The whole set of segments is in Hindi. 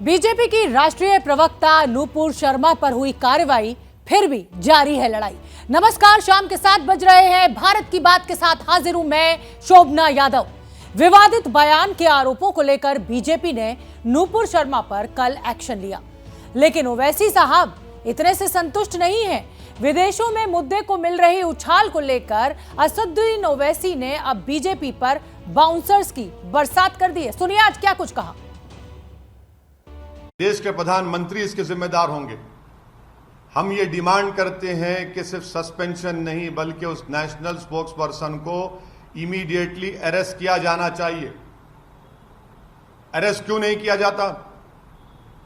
बीजेपी की राष्ट्रीय प्रवक्ता नूपुर शर्मा पर हुई कार्रवाई, फिर भी जारी है लड़ाई। नमस्कार, शाम के 7 बज रहे हैं। भारत की बात के साथ हाजिर हूं मैं, शोभना यादव। विवादित बयान के आरोपों को लेकर बीजेपी ने नूपुर शर्मा पर कल एक्शन लिया, लेकिन ओवैसी साहब इतने से संतुष्ट नहीं हैं। विदेशों में मुद्दे को मिल रही उछाल को लेकर असदुद्दीन ओवैसी ने अब बीजेपी पर बाउंसर्स की बरसात कर दी है। सुनिए आज क्या कुछ कहा। देश के प्रधानमंत्री इसके जिम्मेदार होंगे। हम ये डिमांड करते हैं कि सिर्फ सस्पेंशन नहीं बल्कि उस नेशनल स्पोक्स पर्सन को इमीडिएटली अरेस्ट किया जाना चाहिए। अरेस्ट क्यों नहीं किया जाता?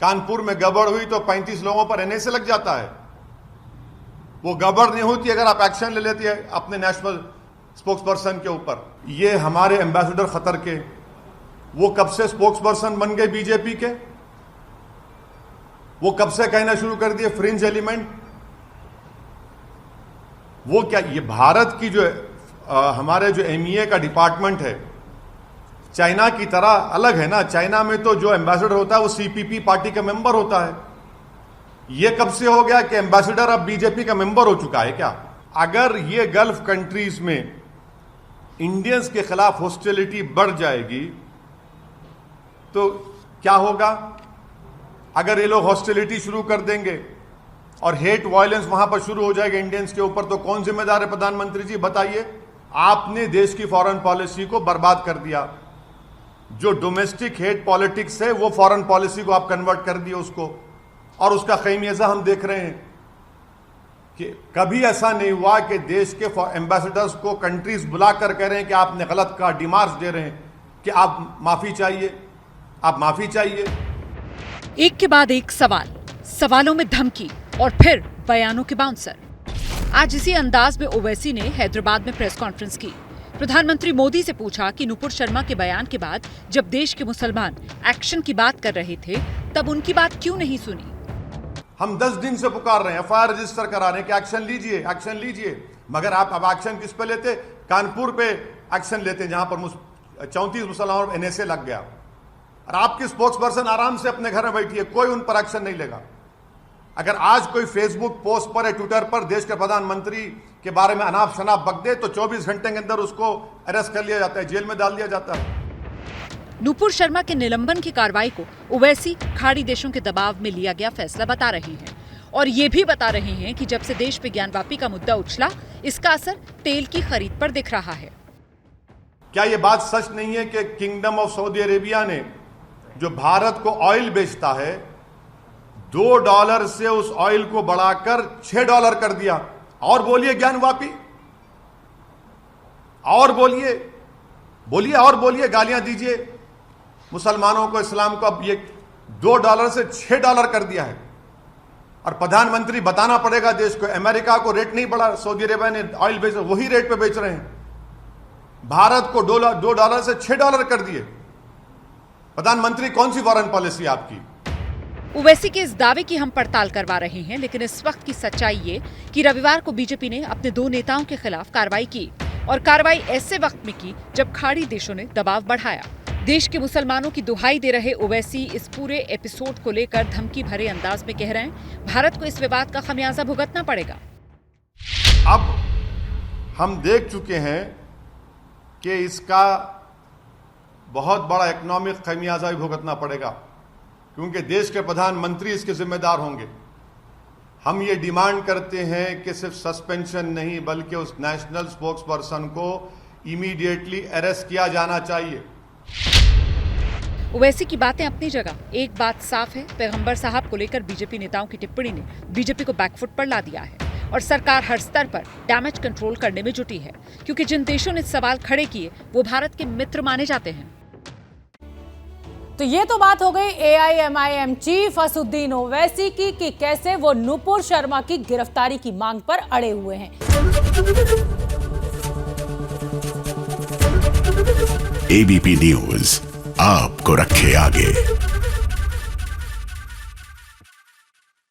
कानपुर में गड़बड़ हुई तो 35 लोगों पर एनएसए लग जाता है। वो गड़बड़ नहीं होती अगर आप एक्शन ले लेते हैं अपने नेशनल स्पोक्स पर्सन के ऊपर। ये हमारे एम्बेसडर खतर के, वो कब से स्पोक्स पर्सन बन गए बीजेपी के? वो कब से कहना शुरू कर दिए फ्रिंज एलिमेंट? वो क्या, ये भारत की जो हमारे जो एमईए का डिपार्टमेंट है चाइना की तरह अलग है ना। चाइना में तो जो एम्बेसडर होता है वो सीपीपी पार्टी का मेंबर होता है। ये कब से हो गया कि एम्बेसडर अब बीजेपी का मेंबर हो चुका है क्या? अगर ये गल्फ कंट्रीज में इंडियंस के खिलाफ हॉस्टिलिटी बढ़ जाएगी तो क्या होगा? अगर ये लोग हॉस्टिलिटी शुरू कर देंगे और हेट वायलेंस वहां पर शुरू हो जाएगा इंडियंस के ऊपर, तो कौन जिम्मेदार है? प्रधानमंत्री जी बताइए। आपने देश की फॉरेन पॉलिसी को बर्बाद कर दिया। जो डोमेस्टिक हेट पॉलिटिक्स है वो फॉरेन पॉलिसी को आप कन्वर्ट कर दिए उसको, और उसका खैमियाजा हम देख रहे हैं कि कभी ऐसा नहीं हुआ कि देश के एम्बेसडर्स को कंट्रीज बुलाकर कह रहे हैं कि आपने गलत कहा, डिमार्च दे रहे हैं कि आप माफी चाहिए, आप माफी चाहिए। एक के बाद एक सवाल, सवालों में धमकी और फिर बयानों के बाउंसर। आज इसी अंदाज में ओवैसी ने हैदराबाद में प्रेस कॉन्फ्रेंस की। प्रधानमंत्री मोदी से पूछा कि नूपुर शर्मा के बयान के बाद जब देश के मुसलमान एक्शन की बात कर रहे थे तब उनकी बात क्यों नहीं सुनी। हम 10 दिन से पुकार रहे हैं, एफआईआर रजिस्टर करा रहे हैं कि एक्शन लीजिए, एक्शन लीजिए, मगर आप अब एक्शन किस पे लेते? कानपुर पे एक्शन लेते जहां पर 34 मुसलमानों पर एनएसए लग गया, और आपकी स्पोक्स पर्सन आराम से अपने घर में बैठी है, कोई उन पर एक्शन नहीं लेगा। अगर आज कोई फेसबुक पोस्ट पर या ट्विटर पर देश के प्रधानमंत्री के बारे में अनाप शनाप बक दे तो 24 घंटे के अंदर उसको अरेस्ट कर लिया जाता है, जेल में डाल दिया जाता है। नूपुर शर्मा के निलंबन की कार्रवाई को ओवैसी खाड़ी देशों के दबाव में लिया गया फैसला बता रहे हैं, और ये भी बता रहे हैं कि जब से देश पे ज्ञानवापी का मुद्दा उछला, इसका असर तेल की खरीद पर दिख रहा है। क्या ये बात सच नहीं है कि किंगडम ऑफ सऊदी अरेबिया ने जो भारत को ऑयल बेचता है $2 से उस ऑयल को बढ़ाकर $6 कर दिया? और बोलिए ज्ञानवापी, और बोलिए बोलिए और बोलिए, गालियां दीजिए मुसलमानों को, इस्लाम को। अब ये $2 से $6 कर दिया है, और प्रधानमंत्री बताना पड़ेगा देश को। अमेरिका को रेट नहीं बढ़ा, सऊदी अरेबिया ने ऑयल बेच, वही रेट पे बेच रहे हैं। भारत को $2 से $6 कर दिए। प्रधानमंत्री कौन सी फॉरेन पॉलिसी आपकी? ओवैसी के इस दावे की हम पड़ताल करवा रहे हैं, लेकिन इस वक्त की सच्चाई ये कि रविवार को बीजेपी ने अपने 2 नेताओं के खिलाफ कार्रवाई की, और कार्रवाई ऐसे वक्त में की जब खाड़ी देशों ने दबाव बढ़ाया। देश के मुसलमानों की दुहाई दे रहे ओवैसी इस पूरे एपिसोड को लेकर धमकी भरे अंदाज में कह रहे हैं भारत को इस विवाद का खमियाजा भुगतना पड़ेगा। अब हम देख चुके हैं कि इसका बहुत बड़ा इकोनॉमिक खमियाजा भी भुगतना पड़ेगा, क्योंकि देश के प्रधानमंत्री इसके जिम्मेदार होंगे। हम ये डिमांड करते हैं कि सिर्फ सस्पेंशन नहीं बल्कि उस नेशनल स्पोक्स पर्सन को इमीडिएटली अरेस्ट किया जाना चाहिए। ओवैसी की बातें अपनी जगह, एक बात साफ है, पैगंबर साहब को लेकर बीजेपी नेताओं की टिप्पणी ने बीजेपी को बैकफुट पर ला दिया है, और सरकार हर स्तर पर डैमेज कंट्रोल करने में जुटी है, क्योंकि जिन देशों ने सवाल खड़े किए वो भारत के मित्र माने जाते हैं। तो ये तो बात हो गई AIMIM चीफ असदुद्दीन ओवैसी की कि कैसे वो नूपुर शर्मा की गिरफ्तारी की मांग पर अड़े हुए हैं। ABP न्यूज आपको रखे आगे।